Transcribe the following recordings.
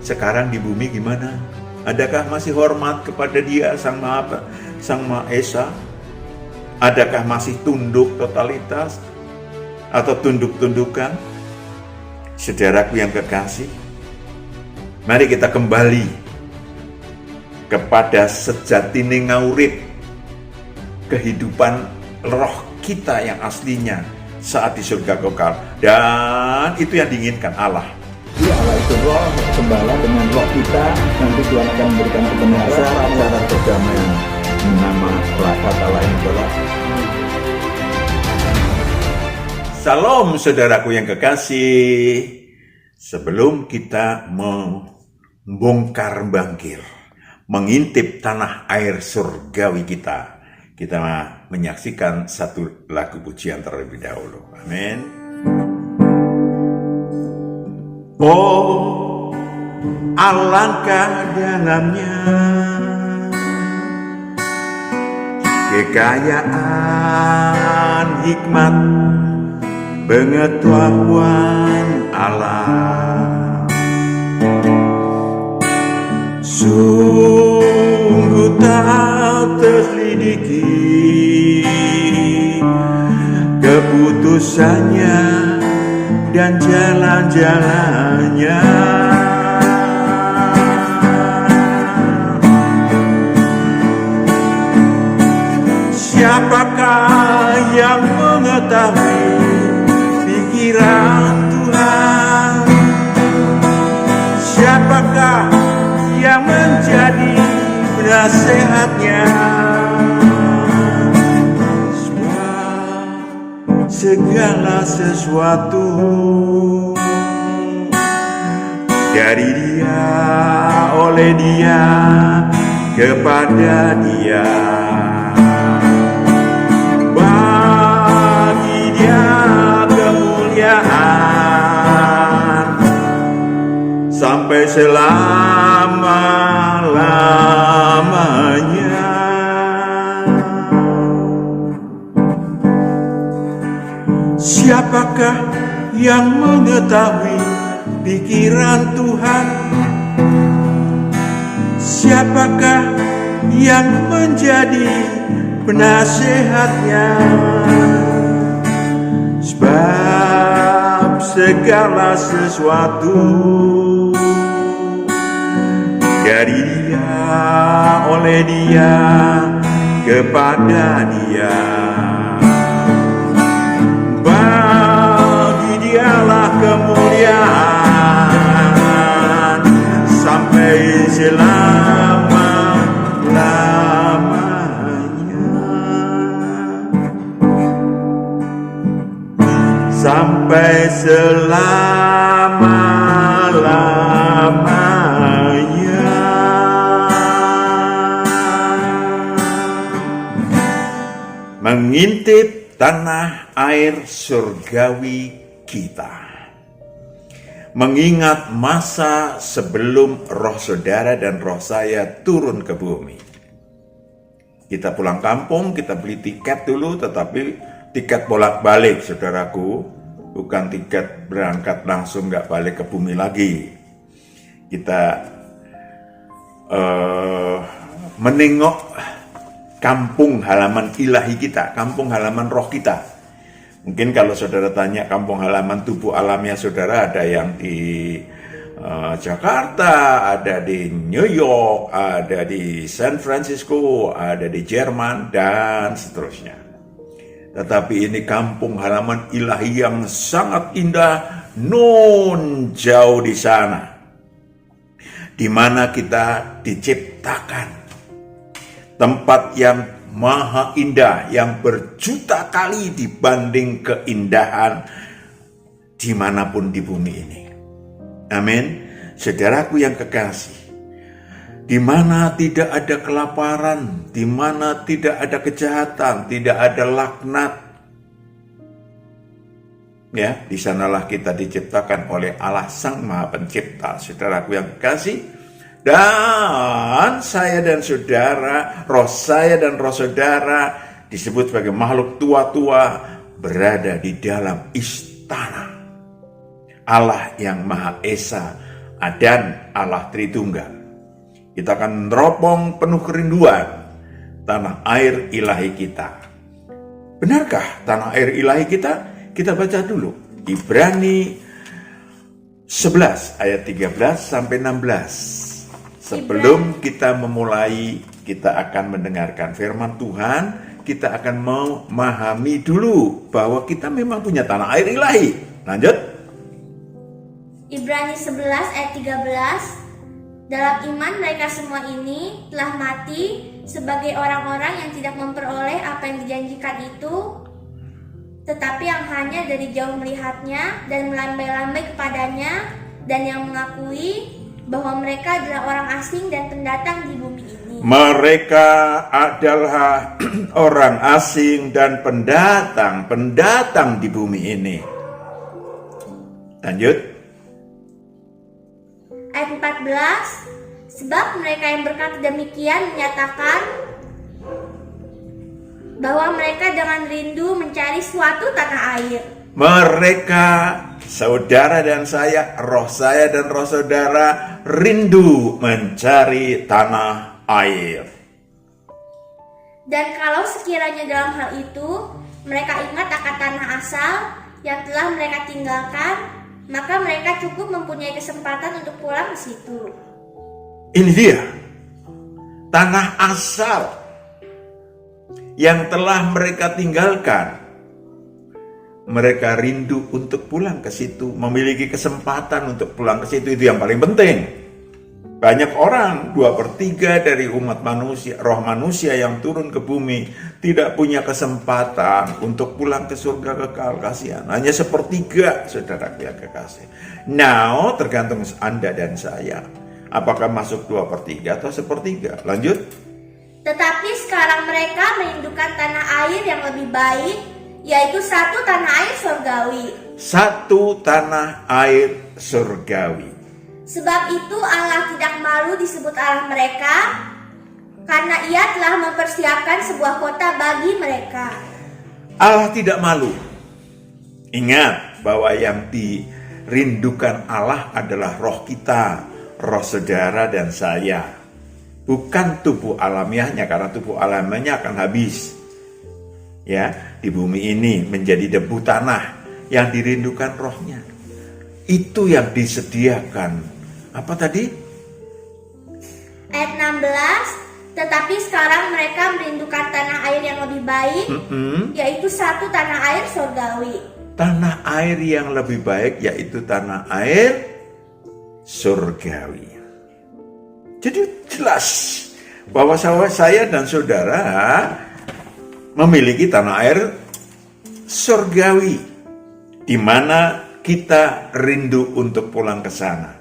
Sekarang di bumi gimana? Adakah masih hormat kepada Dia Sang Maha Esa? Adakah masih tunduk totalitas atau tunduk-tundukan? Saudaraku yang kekasih, mari kita kembali kepada sejatine ngaurip kehidupan roh kita yang aslinya saat di surga kekal. Dan itu yang diinginkan Allah. Allah itu roh, gembala dengan roh kita. Nanti Tuhan akan memberikan kebenaran, cara perdamaian. Nama kata lain adalah Salam saudaraku yang kekasih. Sebelum kita membongkar bangkir, mengintip tanah air surgawi kita menyaksikan satu lagu pujian terlebih dahulu. Amin. Oh, alangkah dalamnya kekayaan hikmat pengetahuan Allah, sungguh tak terselidiki keputusannya dan jalan-jalannya. Siapakah yang mengetahui pikiran Tuhan? Siapakah yang menjadi penasehatnya? Sebab segala sesuatu dari Dia, oleh Dia, kepada Dia. Sampai selama-lamanya. Siapakah yang mengetahui pikiran Tuhan? Siapakah yang menjadi penasehatnya? Sebab segala sesuatu dari Dia, oleh Dia, kepada Dia. Bagi Dialah kemuliaan sampai selama-lamanya. Sampai selama-lamanya. Mengintip tanah air surgawi kita, mengingat masa sebelum roh saudara dan roh saya turun ke bumi. Kita pulang kampung, kita beli tiket dulu, tetapi tiket bolak-balik, saudaraku, bukan tiket berangkat langsung gak balik ke bumi lagi. Kita menengok kampung halaman ilahi kita, kampung halaman roh kita. Mungkin kalau saudara tanya kampung halaman tubuh alamnya saudara, ada yang di Jakarta, ada di New York, ada di San Francisco, ada di Jerman, dan seterusnya. Tetapi ini kampung halaman ilahi yang sangat indah, non jauh di sana, di mana kita diciptakan. Tempat yang maha indah, yang berjuta kali dibanding keindahan dimanapun di bumi ini. Amin. Saudaraku yang kekasih, di mana tidak ada kelaparan, di mana tidak ada kejahatan, tidak ada laknat. Ya, di sanalah kita diciptakan oleh Allah Sang Maha Pencipta. Saudaraku yang kekasih, dan saya dan saudara, roh saya dan roh saudara disebut sebagai makhluk tua-tua berada di dalam istana Allah yang Maha Esa, dan Allah Tritunggal. Kita akan meneropong penuh kerinduan tanah air ilahi kita. Benarkah tanah air ilahi kita? Kita baca dulu Ibrani 11 ayat 13 sampai 16. Sebelum kita memulai, kita akan mendengarkan firman Tuhan. Kita akan memahami dulu bahwa kita memang punya tanah air ilahi. Lanjut. Ibrani 11 ayat 13. Dalam iman mereka semua ini telah mati sebagai orang-orang yang tidak memperoleh apa yang dijanjikan itu, tetapi yang hanya dari jauh melihatnya dan melambai-lambai kepadanya, dan yang mengakui bahwa mereka adalah orang asing dan pendatang di bumi ini. Mereka adalah orang asing dan pendatang di bumi ini. Lanjut. Ayat 14. Sebab mereka yang berkata demikian menyatakan bahwa mereka dengan rindu mencari suatu tanah air. Mereka, saudara dan saya dan roh saudara rindu mencari tanah air. Dan kalau sekiranya dalam hal itu mereka ingat akan tanah asal yang telah mereka tinggalkan, maka mereka cukup mempunyai kesempatan untuk pulang ke situ. Ini dia tanah asal yang telah mereka tinggalkan. Mereka rindu untuk pulang ke situ, memiliki kesempatan untuk pulang ke situ. Itu yang paling penting. Banyak orang, 2/3 dari umat manusia, roh manusia yang turun ke bumi, tidak punya kesempatan untuk pulang ke surga kekal. Kasihan, hanya 1/3, saudara yang kekasih. Now, tergantung Anda dan saya, apakah masuk 2/3 atau 1/3. Lanjut. Tetapi sekarang mereka merindukan tanah air yang lebih baik, yaitu satu tanah air surgawi. Satu tanah air surgawi. Sebab itu Allah tidak malu disebut Allah mereka, karena Ia telah mempersiapkan sebuah kota bagi mereka. Allah tidak malu. Ingat bahwa yang dirindukan Allah adalah roh kita, roh saudara dan saya. Bukan tubuh alamiahnya, karena tubuh alamiahnya akan habis. Ya, di bumi ini menjadi debu tanah. Yang dirindukan rohnya. Itu yang disediakan. Apa tadi? Ayat 16. Tetapi sekarang mereka merindukan tanah air yang lebih baik, yaitu satu tanah air surgawi. Tanah air yang lebih baik, yaitu tanah air surgawi. Jadi jelas bahwa saya dan saudara memiliki tanah air surgawi, di mana kita rindu untuk pulang ke sana.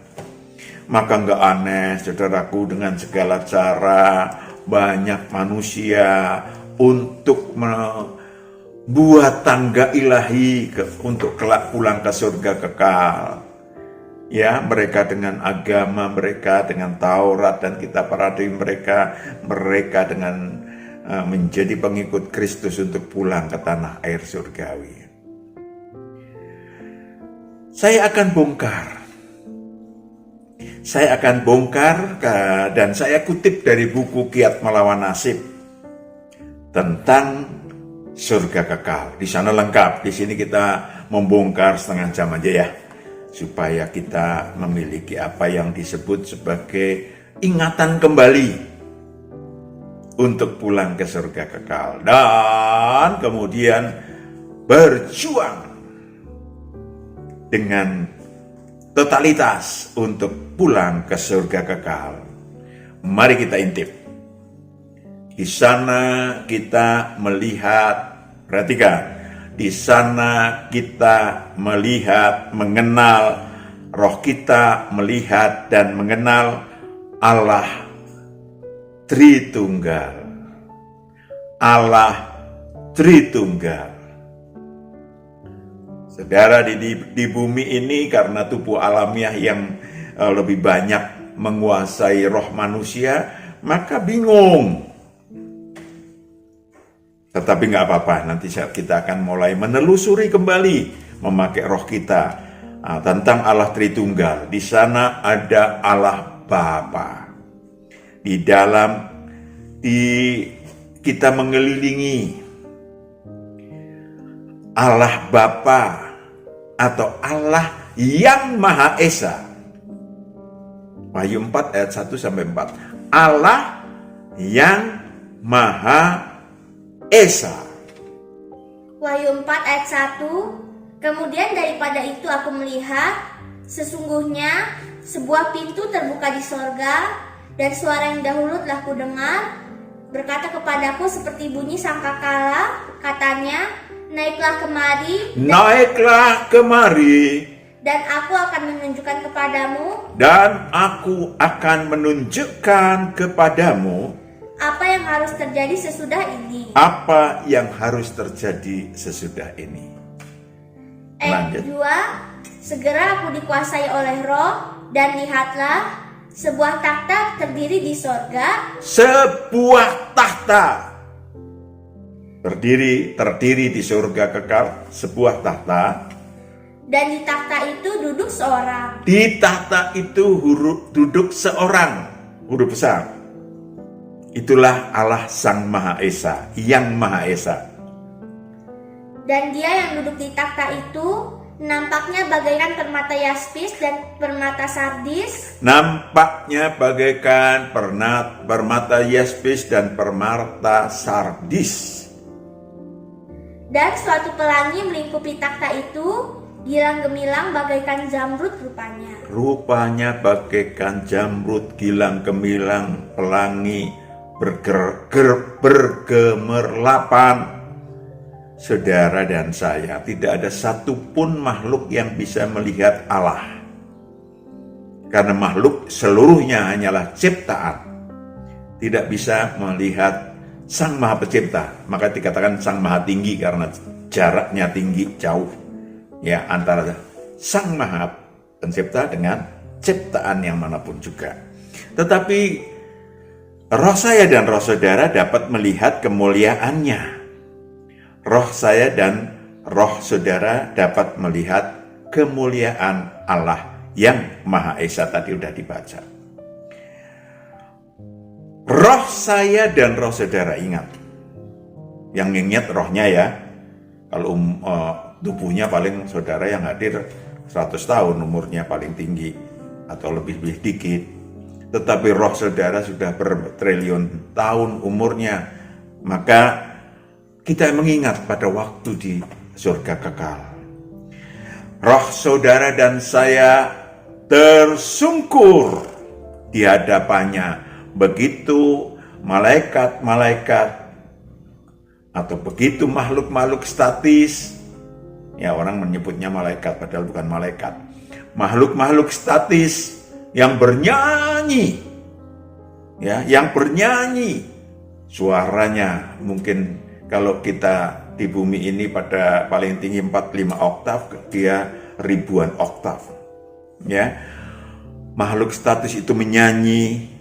Maka nggak aneh, saudaraku, dengan segala cara banyak manusia untuk membuat tangga ilahi untuk kelak pulang ke surga kekal. Ya, mereka dengan agama mereka, dengan Taurat dan kitab paradigma mereka dengan menjadi pengikut Kristus untuk pulang ke tanah air surgawi. Saya akan bongkar dan saya kutip dari buku Kiat Melawan Nasib tentang surga kekal. Di sana lengkap. Di sini kita membongkar setengah jam aja ya, supaya kita memiliki apa yang disebut sebagai ingatan kembali untuk pulang ke surga kekal, dan kemudian berjuang dengan totalitas untuk pulang ke surga kekal. Mari kita intip. Di sana kita melihat, perhatikan, di sana kita melihat, mengenal, roh kita melihat dan mengenal Allah Tritunggal. Allah Tritunggal. Saudara, di bumi ini karena tubuh alamiah yang lebih banyak menguasai roh manusia, maka bingung. Tetapi nggak apa-apa, nanti kita akan mulai menelusuri kembali, memakai roh kita. tentang Allah Tritunggal. Di sana ada Allah Bapa. Kita mengelilingi Allah Bapa atau Allah yang Maha Esa. Wahyu 4 ayat 1 sampai 4. Allah yang Maha Esa. Wahyu 4 ayat 1. Kemudian daripada itu aku melihat, sesungguhnya sebuah pintu terbuka di sorga, dan suara yang dahulu telah kudengar berkata kepadaku seperti bunyi sangkakala, katanya, naiklah kemari, dan aku akan menunjukkan kepadamu apa yang harus terjadi sesudah ini. Ayat 2, segera aku dikuasai oleh Roh, dan lihatlah sebuah takhta terdiri di sorga. Sebuah takhta terdiri di surga kekal, sebuah takhta. Dan di takhta itu duduk seorang. Di takhta itu duduk seorang, huruf besar. Itulah Allah Sang Maha Esa, yang Maha Esa. Dan dia yang duduk di takhta itu nampaknya bagaikan permata yaspis dan permata sardis. Nampaknya bagaikan permata yaspis dan permata sardis. Dan suatu pelangi melingkupi takhta itu, gilang gemilang bagaikan zamrud rupanya. Rupanya bagaikan jamrud, gilang gemilang, pelangi, bergemerlapan. Saudara dan saya, tidak ada satupun makhluk yang bisa melihat Allah. Karena makhluk seluruhnya hanyalah ciptaan. Tidak bisa melihat Sang Maha Pencipta. Maka dikatakan Sang Maha Tinggi karena jaraknya tinggi, jauh. Ya, antara Sang Maha Pencipta dengan ciptaan yang manapun juga. Tetapi roh saya dan roh saudara dapat melihat kemuliaannya. Roh saya dan roh saudara dapat melihat kemuliaan Allah yang Maha Esa, tadi sudah dibaca. Roh saya dan roh saudara, ingat. Yang ingat rohnya ya. Kalau tubuhnya paling saudara yang hadir 100 tahun umurnya paling tinggi atau lebih dikit. Tetapi roh saudara sudah bertriliun tahun umurnya. Maka kita mengingat pada waktu di surga kekal. Roh saudara dan saya tersungkur di hadapannya. Begitu malaikat-malaikat atau begitu makhluk-makhluk statis, ya orang menyebutnya malaikat padahal bukan malaikat. Makhluk-makhluk statis yang bernyanyi, ya, yang bernyanyi. Suaranya mungkin kalau kita di bumi ini pada paling tinggi 45 oktav, dia ribuan oktav. Ya. Makhluk statis itu menyanyi.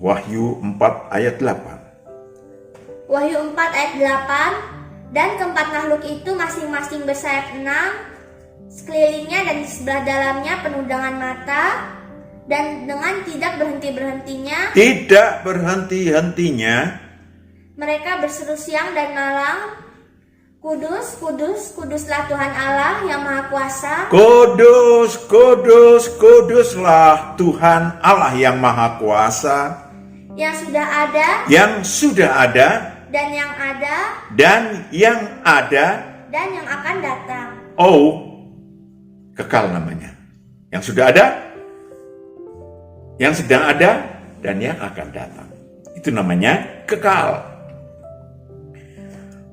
Wahyu 4 ayat 8. Wahyu 4 ayat 8. Dan keempat makhluk itu masing-masing bersayap 6, sekelilingnya dan di sebelah dalamnya penuh dengan mata, dan dengan tidak berhenti-hentinya mereka berseru siang dan malam, Kudus, kudus, kuduslah Tuhan Allah yang Maha Kuasa. Kudus, kudus, kuduslah Tuhan Allah yang Maha Kuasa. Yang sudah ada, dan yang akan datang. Oh, kekal namanya. Yang sudah ada, yang sedang ada, dan yang akan datang. Itu namanya kekal.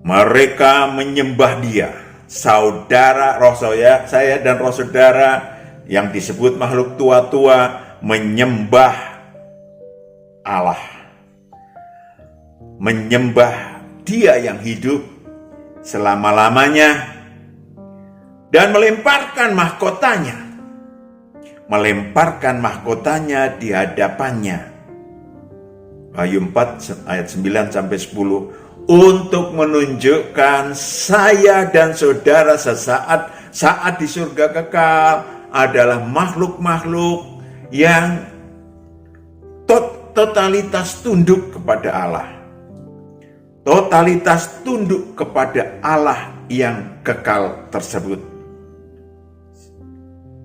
Mereka menyembah Dia. Saudara, roh saya dan roh saudara yang disebut makhluk tua-tua menyembah Allah. Menyembah Dia yang hidup selama-lamanya dan melemparkan mahkotanya di hadapannya. Wahyu 4 ayat 9 sampai 10. Untuk menunjukkan saya dan saudara sesaat saat di surga kekal adalah makhluk-makhluk yang totalitas tunduk kepada Allah. Totalitas tunduk kepada Allah yang kekal tersebut.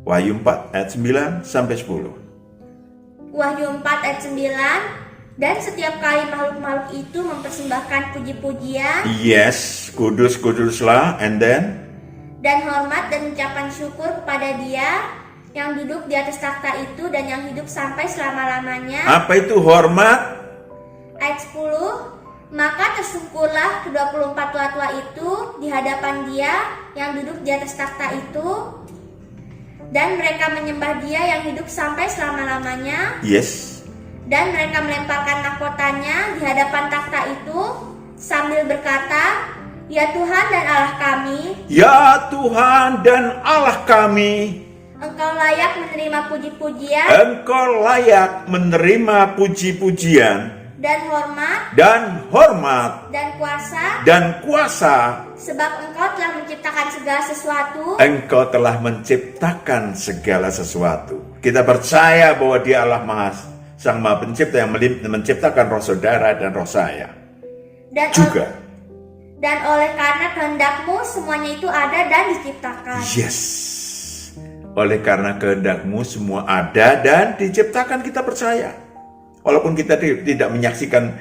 Wahyu 4 ayat 9 sampai 10. Wahyu 4 ayat 9, dan setiap kali makhluk-makhluk itu mempersembahkan puji-pujian, Yes, kudus-kuduslah, and then dan hormat dan ucapan syukur kepada Dia yang duduk di atas takhta itu dan yang hidup sampai selama-lamanya. apa itu hormat? Ayat 10, maka tersungkurlah ke-24 tua-tua itu di hadapan Dia yang duduk di atas takhta itu, dan mereka menyembah Dia yang hidup sampai selama-lamanya, Yes. dan mereka melemparkan mahkotanya di hadapan takhta itu sambil berkata, Ya Tuhan dan Allah kami, Ya Tuhan dan Allah kami, Engkau layak menerima puji-pujian Engkau layak menerima puji-pujian dan hormat dan kuasa, sebab Engkau telah menciptakan segala sesuatu, Engkau telah menciptakan segala sesuatu. Kita percaya bahwa Dia Allah Sang Maha Pencipta yang menciptakan roh saudara dan roh saya dan juga. Dan oleh karena kehendak-Mu semuanya itu ada dan diciptakan. Yes. Oleh karena kehendak-Mu semua ada dan diciptakan, kita percaya. Walaupun kita tidak menyaksikan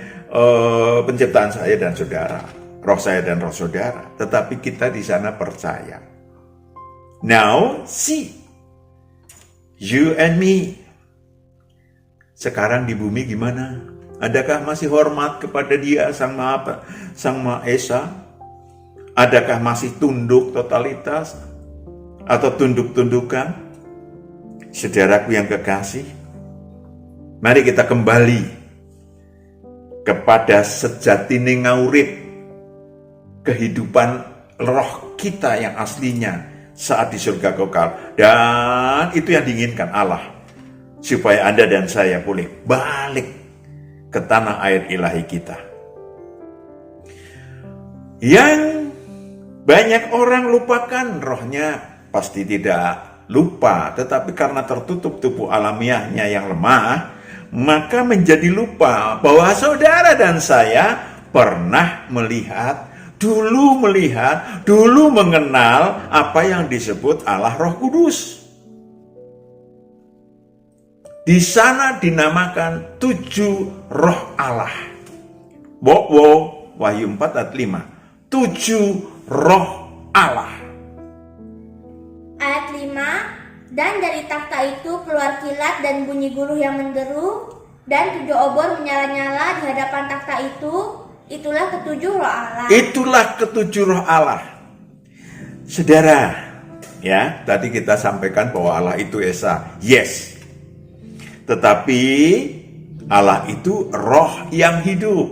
penciptaan saya dan saudara, roh saya dan roh saudara, tetapi kita di sana percaya. Now, see, you and me. Sekarang di bumi gimana? Adakah masih hormat kepada Dia Sang Maha Esa? Adakah masih tunduk totalitas atau tunduk-tundukan? Saudaraku yang kekasih, mari kita kembali kepada sejatine ngaurip kehidupan roh kita yang aslinya saat di surga kekal. Dan itu yang diinginkan Allah, supaya Anda dan saya boleh balik ke tanah air ilahi kita. Yang banyak orang lupakan, rohnya pasti tidak lupa, tetapi karena tertutup tubuh alamiahnya yang lemah, maka menjadi lupa bahwa saudara dan saya pernah dulu mengenal apa yang disebut Allah Roh Kudus. Di sana dinamakan 7 roh Allah. Wahyu 4 ayat 5. 7 roh Allah. Ayat 5, dan dari takhta itu keluar kilat dan bunyi guluh yang menderu, dan 7 obor menyala-nyala di hadapan takhta itu. Itulah ke-7 roh Allah. Itulah ke-7 roh Allah. Saudara, ya, tadi kita sampaikan bahwa Allah itu Esa. Yes. Tetapi Allah itu roh yang hidup.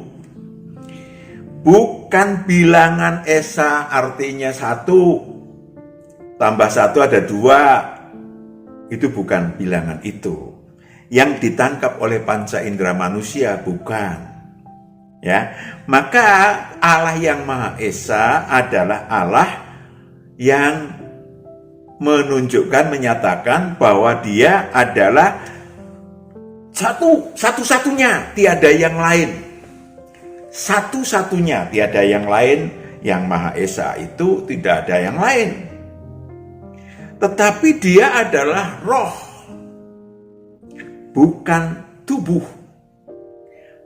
Bukan bilangan Esa artinya 1 tambah 1 ada 2. Itu bukan bilangan itu. Yang ditangkap oleh panca indera manusia, bukan. Ya, maka Allah yang Maha Esa adalah Allah yang menunjukkan, menyatakan bahwa Dia adalah satu-satunya, tiada yang lain. Satu-satunya, tiada yang lain. Yang Maha Esa itu tidak ada yang lain. Tetapi Dia adalah roh, bukan tubuh.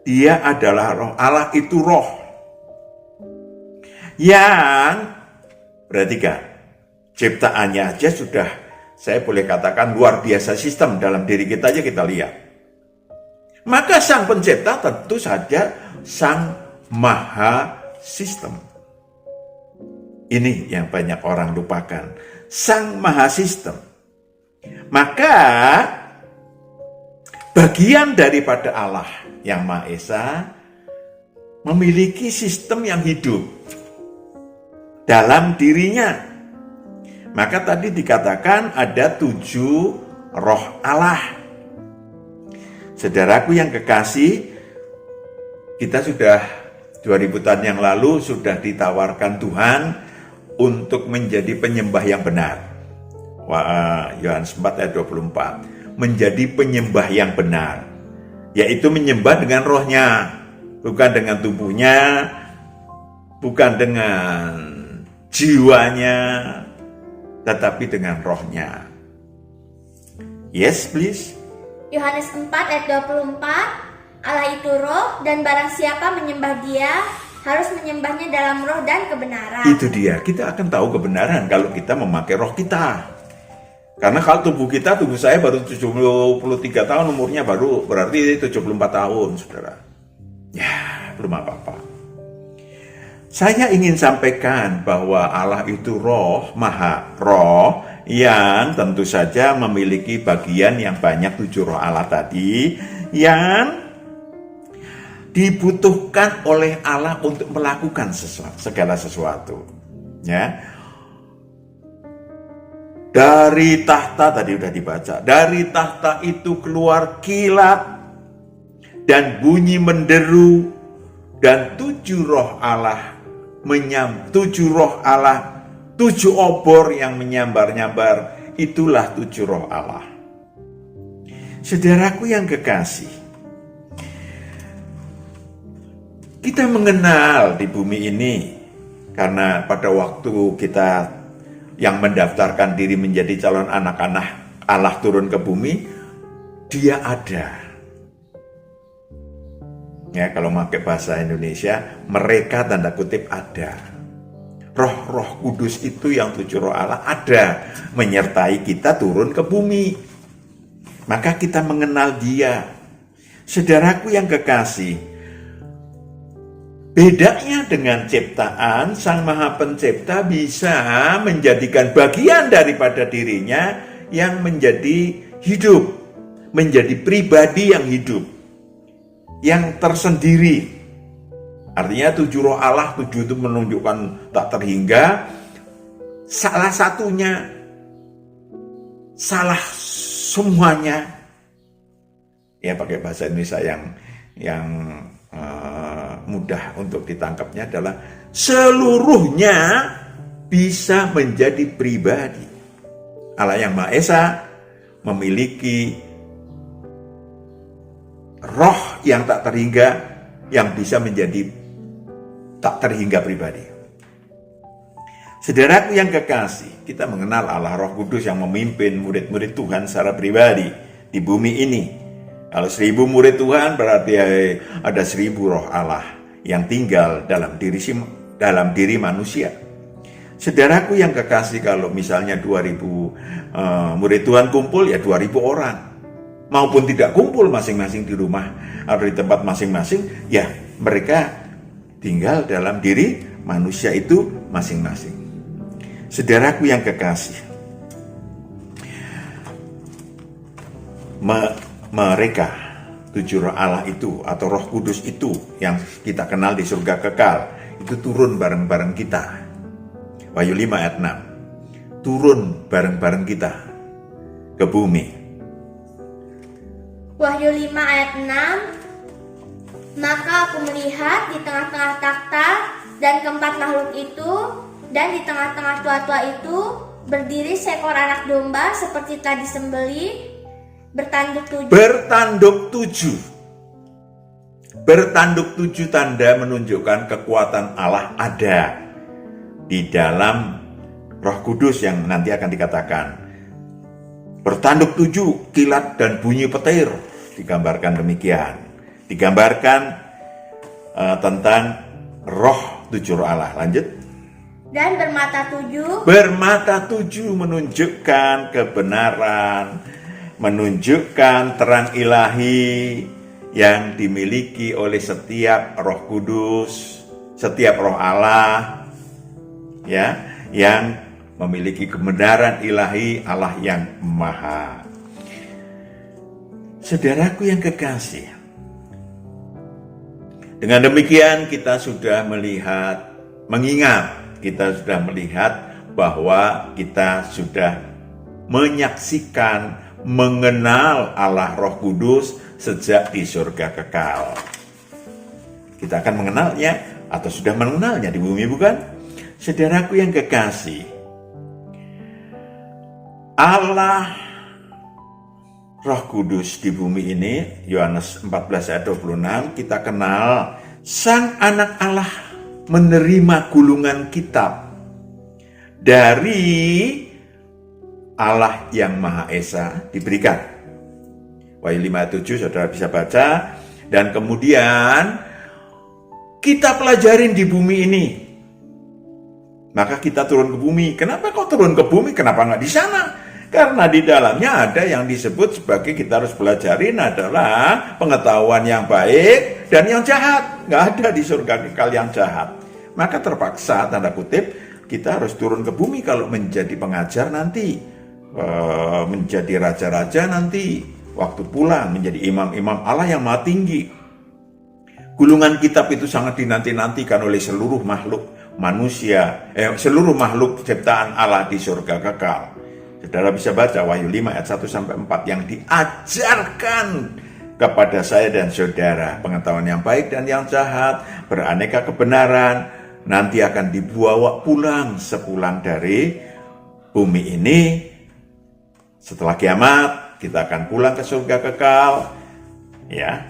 Dia adalah roh. Allah itu roh. Yang, perhatikan, ciptaannya aja sudah, saya boleh katakan luar biasa sistem dalam diri kita aja kita lihat. Maka Sang Pencipta tentu saja Sang Maha Sistem. Ini yang banyak orang lupakan. Sang Maha Sistem. Maka bagian daripada Allah yang Maha Esa memiliki sistem yang hidup dalam dirinya. Maka tadi dikatakan ada 7 roh Allah. Saudaraku yang kekasih, kita sudah 2000 tahun yang lalu sudah ditawarkan Tuhan untuk menjadi penyembah yang benar. Yohanes 4 ayat 24. Menjadi penyembah yang benar, yaitu menyembah dengan rohnya, bukan dengan tubuhnya, bukan dengan jiwanya, tetapi dengan rohnya. Yes, please. Yohanes 4 ayat 24, Allah itu roh, dan barang siapa menyembah dia harus menyembahnya dalam roh dan kebenaran. Itu dia, kita akan tahu kebenaran kalau kita memakai roh kita. Karena kalau tubuh saya baru 73 tahun umurnya, baru berarti 74 tahun, saudara. Ya, belum apa-apa. Saya ingin sampaikan bahwa Allah itu roh, maha roh, yang tentu saja memiliki bagian yang banyak 7 roh Allah tadi, yang dibutuhkan oleh Allah untuk melakukan segala sesuatu. Ya. Dari tahta tadi sudah dibaca. Dari tahta itu keluar kilat dan bunyi menderu, dan 7 roh Allah 7 roh Allah, 7 obor yang menyambar-nyambar, itulah 7 roh Allah. Saudaraku yang kekasih, kita mengenal di bumi ini karena pada waktu kita yang mendaftarkan diri menjadi calon anak-anak Allah turun ke bumi, dia ada. Ya, kalau pakai bahasa Indonesia, mereka tanda kutip ada. Roh-roh kudus itu yang 7 roh Allah ada, menyertai kita turun ke bumi. Maka kita mengenal dia. Saudaraku yang kekasih, bedanya dengan ciptaan, Sang Maha Pencipta bisa menjadikan bagian daripada dirinya yang menjadi hidup, menjadi pribadi yang hidup, yang tersendiri. Artinya 7 roh Allah, 7 itu menunjukkan tak terhingga. Salah satunya, salah semuanya. Ya, pakai bahasa Indonesia yang mudah untuk ditangkapnya adalah seluruhnya bisa menjadi pribadi. Allah yang Maha Esa memiliki roh yang tak terhingga, yang bisa menjadi tak terhingga pribadi. Saudaraku yang kekasih, kita mengenal Allah Roh Kudus yang memimpin murid-murid Tuhan secara pribadi di bumi ini. Kalau 1000 murid Tuhan berarti ada 1000 roh Allah yang tinggal dalam diri manusia. Saudaraku yang kekasih, kalau misalnya 2000 murid Tuhan kumpul, ya 2000 orang. Maupun tidak kumpul masing-masing di rumah atau di tempat masing-masing, ya mereka tinggal dalam diri manusia itu masing-masing. Saudaraku yang kekasih, mereka 7 roh Allah itu atau Roh Kudus itu yang kita kenal di surga kekal, itu turun bareng-bareng kita. Wahyu 5 ayat 6, turun bareng-bareng kita ke bumi. Wahyu 5 ayat 6, maka aku melihat di tengah-tengah takhta dan keempat makhluk itu, dan di tengah-tengah tua-tua itu berdiri seekor anak domba seperti telah disembelih, bertanduk 7. Bertanduk 7 tanda menunjukkan kekuatan Allah ada di dalam Roh Kudus yang nanti akan dikatakan. Bertanduk 7, kilat dan bunyi petir, digambarkan demikian. Digambarkan tentang roh 7 roh Allah. Lanjut. Dan bermata 7. Bermata 7 menunjukkan kebenaran, menunjukkan terang ilahi yang dimiliki oleh setiap Roh Kudus, setiap roh Allah, ya, yang memiliki kebenaran ilahi Allah yang maha. Saudaraku yang kekasih, dengan demikian kita sudah kita sudah melihat bahwa kita sudah menyaksikan, mengenal Allah Roh Kudus sejak di surga kekal. Kita akan mengenalnya atau sudah mengenalnya di bumi, bukan? Saudaraku yang kekasih, Allah Roh Kudus di bumi ini, Yohanes 14 ayat 26, kita kenal Sang Anak Allah menerima gulungan kitab dari Allah yang Maha Esa diberikan. Wahyu 5 ayat 7 saudara bisa baca. Dan kemudian kita pelajarin di bumi ini. Maka kita turun ke bumi. Kenapa kok turun ke bumi? Kenapa nggak di sana? Karena di dalamnya ada yang disebut sebagai kita harus pelajarin adalah pengetahuan yang baik dan yang jahat. Nggak ada di surga kekal yang jahat. Maka terpaksa, tanda kutip, kita harus turun ke bumi kalau menjadi pengajar nanti. Menjadi raja-raja nanti. Waktu pulang menjadi imam-imam Allah yang maha tinggi. Gulungan kitab itu sangat dinanti-nantikan oleh seluruh makhluk manusia. Seluruh makhluk ciptaan Allah di surga kekal. Saudara bisa baca Wahyu 5 ayat 1-4 yang diajarkan kepada saya dan saudara. Pengetahuan yang baik dan yang jahat, beraneka kebenaran, nanti akan dibawa pulang sepulang dari bumi ini. Setelah kiamat, kita akan pulang ke surga kekal. Ya,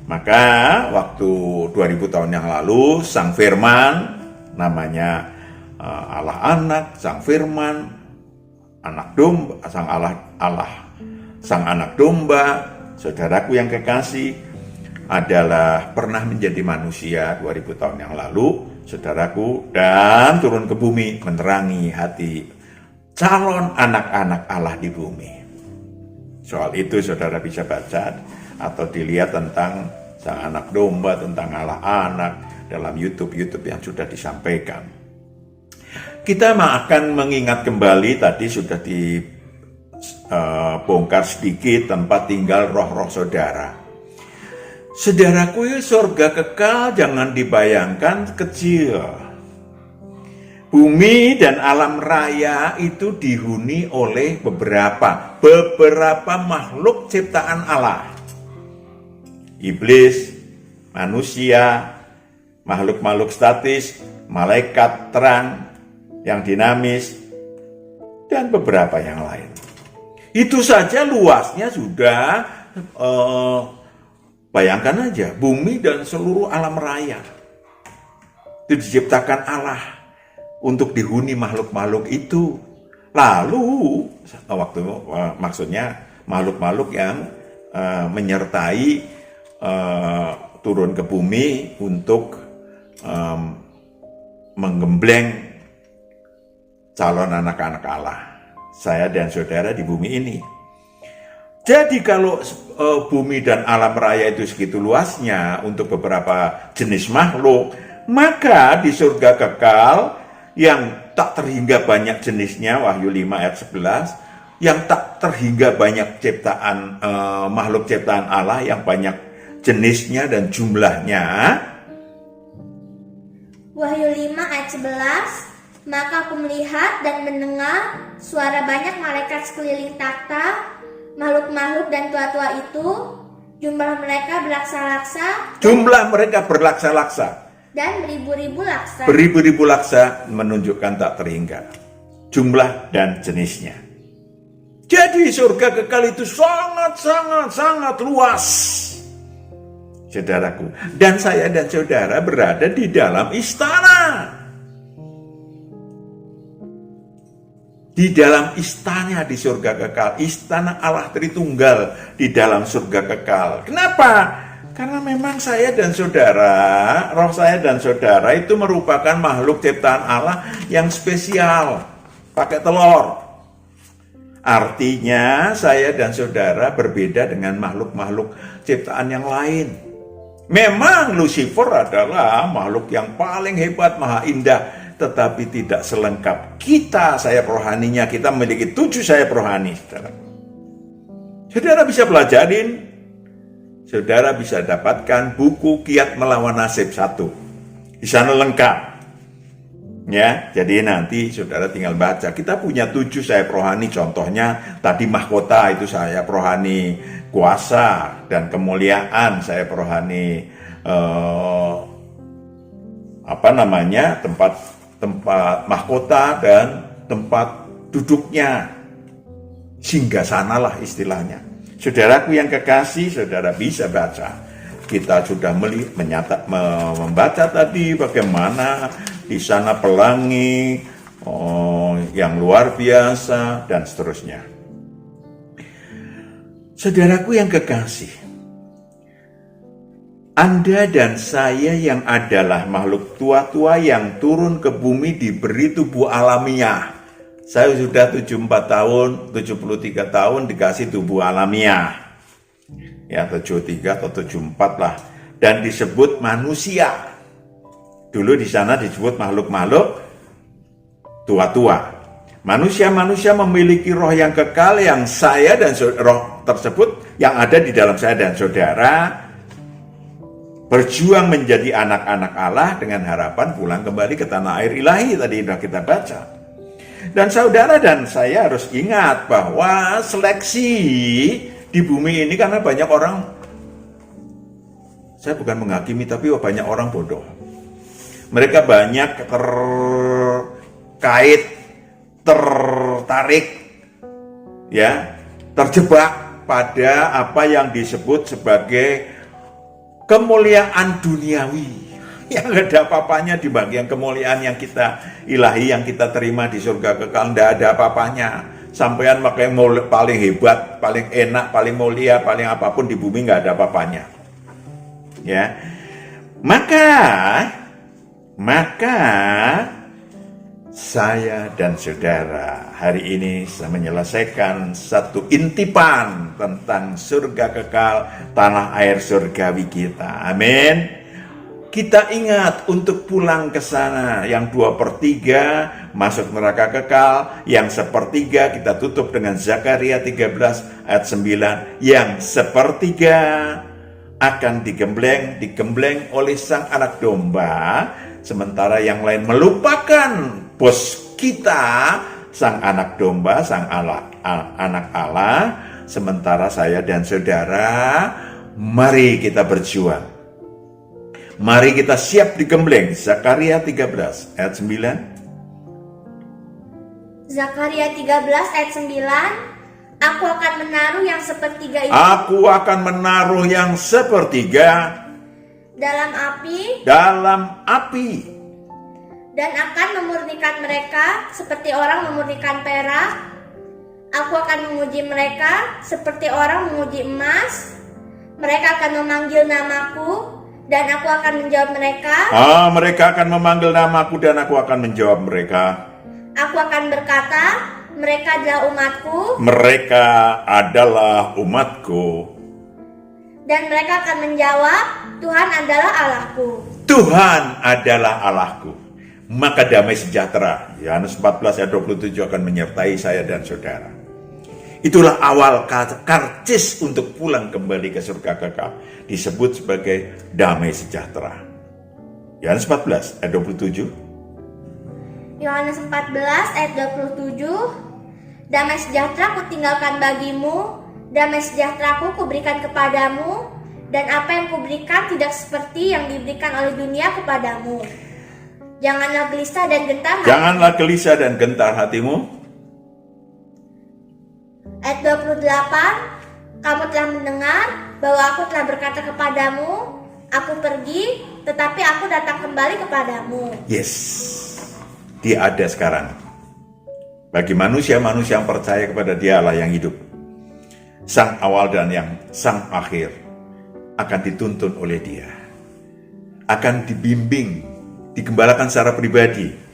maka waktu 2000 tahun yang lalu, Sang Firman, namanya Allah Anak, Sang Firman, Anak Domba, Sang Anak Domba, saudaraku yang kekasih, adalah pernah menjadi manusia 2000 tahun yang lalu, saudaraku, dan turun ke bumi menerangi hati calon anak-anak Allah di bumi. Soal itu saudara bisa baca atau dilihat tentang Sang Anak Domba, tentang Allah Anak dalam YouTube yang sudah disampaikan. Kita akan mengingat kembali, tadi sudah dibongkar sedikit tempat tinggal roh-roh saudara. Saudaraku, surga kekal jangan dibayangkan kecil. Bumi dan alam raya itu dihuni oleh beberapa makhluk ciptaan Allah. Iblis, manusia, makhluk-makhluk statis, malaikat terang yang dinamis, dan beberapa yang lain. Itu saja luasnya sudah, bayangkan aja, bumi dan seluruh alam raya. Itu diciptakan Allah untuk dihuni makhluk-makhluk itu. Lalu, maksudnya makhluk-makhluk yang menyertai turun ke bumi untuk menggembleng calon anak-anak Allah, saya dan saudara di bumi ini. Jadi kalau bumi dan alam raya itu segitu luasnya untuk beberapa jenis makhluk, maka di surga kekal yang tak terhingga banyak jenisnya, Wahyu 5 ayat 11, yang tak terhingga banyak ciptaan makhluk ciptaan Allah yang banyak jenisnya dan jumlahnya. Wahyu 5 ayat 11, maka aku melihat dan mendengar suara banyak malaikat sekeliling takhta, makhluk-makhluk dan tua-tua itu, jumlah mereka berlaksa-laksa. Dan beribu-ribu laksa. Beribu-ribu laksa menunjukkan tak terhingga jumlah dan jenisnya. Jadi surga kekal itu sangat luas, saudaraku. Dan saya dan saudara berada di dalam istana. Di dalam istana di surga kekal, istana Allah Tritunggal di dalam surga kekal. Kenapa? Karena memang saya dan saudara, roh saya dan saudara itu merupakan makhluk ciptaan Allah yang spesial, pakai telur. Artinya saya dan saudara berbeda dengan makhluk-makhluk ciptaan yang lain. Memang Lucifer adalah makhluk yang paling hebat, maha indah, tetapi tidak selengkap. Kita, sayap rohaninya, kita memiliki 7 sayap rohani. Saudara bisa pelajarin, saudara bisa dapatkan buku Kiat Melawan Nasib 1. Di sana lengkap. Ya, jadi nanti saudara tinggal baca. Kita punya 7 sayap rohani, contohnya tadi mahkota itu sayap rohani kuasa dan kemuliaan, sayap rohani tempat tempat mahkota dan tempat duduknya, singgasanalah istilahnya. Saudaraku yang kekasih, saudara bisa baca. Kita sudah membaca tadi bagaimana di sana pelangi yang luar biasa dan seterusnya. Saudaraku yang kekasih, Anda dan saya yang adalah makhluk tua-tua yang turun ke bumi diberi tubuh alamiah. Saya sudah 73 tahun dikasih tubuh alamiah. Ya 73 atau 74 lah. Dan disebut manusia. Dulu di sana disebut makhluk-makhluk tua-tua. Manusia-manusia memiliki roh yang kekal yang saya dan roh tersebut yang ada di dalam saya dan saudara berjuang menjadi anak-anak Allah dengan harapan pulang kembali ke tanah air ilahi tadi sudah kita baca. Dan saudara dan saya harus ingat bahwa seleksi di bumi ini karena banyak orang, saya bukan menghakimi tapi banyak orang bodoh. Mereka banyak tertarik, ya, terjebak pada apa yang disebut sebagai kemuliaan duniawi. Yang ada apa-apanya di bagian kemuliaan yang kita ilahi, yang kita terima di surga kekal, tidak ada apa-apanya. Sampean pakai paling hebat, paling enak, paling mulia, paling apapun di bumi nggak ada apa-apanya. Ya, maka saya dan saudara hari ini saya menyelesaikan satu intipan tentang surga kekal, tanah air surgawi kita. Amin. Kita ingat untuk pulang ke sana. Yang 2/3 masuk neraka kekal, yang 1/3 kita tutup dengan Zakaria 13 ayat 9. Yang 1/3 akan digembleng oleh sang anak domba, sementara yang lain melupakan bos kita, sang anak domba, sang anak Allah. Sementara saya dan saudara, mari kita berjuang. Mari kita siap digembleng. Zakaria 13 ayat 9. Zakaria 13 ayat 9. Aku akan menaruh yang 1/3 itu. Aku akan menaruh yang 1/3 dalam api. Dan akan memurnikan mereka seperti orang memurnikan perak. Aku akan menguji mereka seperti orang menguji emas. Mereka akan memanggil namaku dan aku akan menjawab mereka. Mereka akan memanggil namaku dan aku akan menjawab mereka. Aku akan berkata, mereka adalah umatku. Mereka adalah umatku. Dan mereka akan menjawab, Tuhan adalah Allahku. Tuhan adalah Allahku. Maka damai sejahtera, Yohanes 14 ayat 27 akan menyertai saya dan saudara. Itulah awal karcis untuk pulang kembali ke surga kekal. Disebut sebagai damai sejahtera. Yohanes 14 ayat 27. Yohanes 14 ayat 27. Damai sejahtera kutinggalkan bagimu, damai sejahteraku kuberikan kepadamu, dan apa yang kuberikan tidak seperti yang diberikan oleh dunia kepadamu. Janganlah gelisah dan gentar hatimu. Janganlah gelisah dan gentar hatimu. Ayat 28, kamu telah mendengar bahwa aku telah berkata kepadamu, aku pergi, tetapi aku datang kembali kepadamu. Yes, dia ada sekarang. Bagi manusia-manusia yang percaya kepada Dia Allah yang hidup, sang awal dan yang sang akhir, akan dituntun oleh Dia, akan dibimbing, digembalakan secara pribadi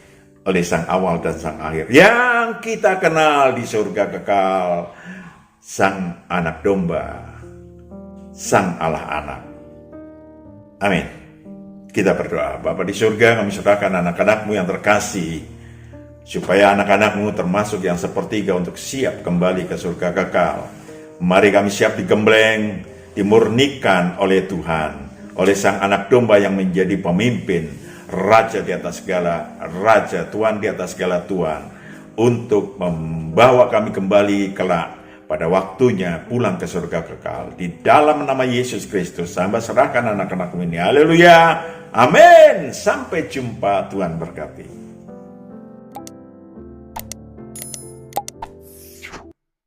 oleh sang awal dan sang akhir yang kita kenal di surga kekal, sang anak domba, sang Allah anak. Amin. Kita berdoa. Bapa di surga, kami serahkan anak-anakmu yang terkasih, supaya anak-anakmu termasuk yang 1/3 untuk siap kembali ke surga kekal. Mari kami siap digembleng, dimurnikan oleh Tuhan, oleh sang anak domba yang menjadi pemimpin, Raja di atas segala raja, Tuhan di atas segala Tuhan, untuk membawa kami kembali kelak pada waktunya pulang ke surga kekal. Di dalam nama Yesus Kristus, hamba serahkan anak-anakmu ini. Haleluya. Amin. Sampai jumpa. Tuhan berkati.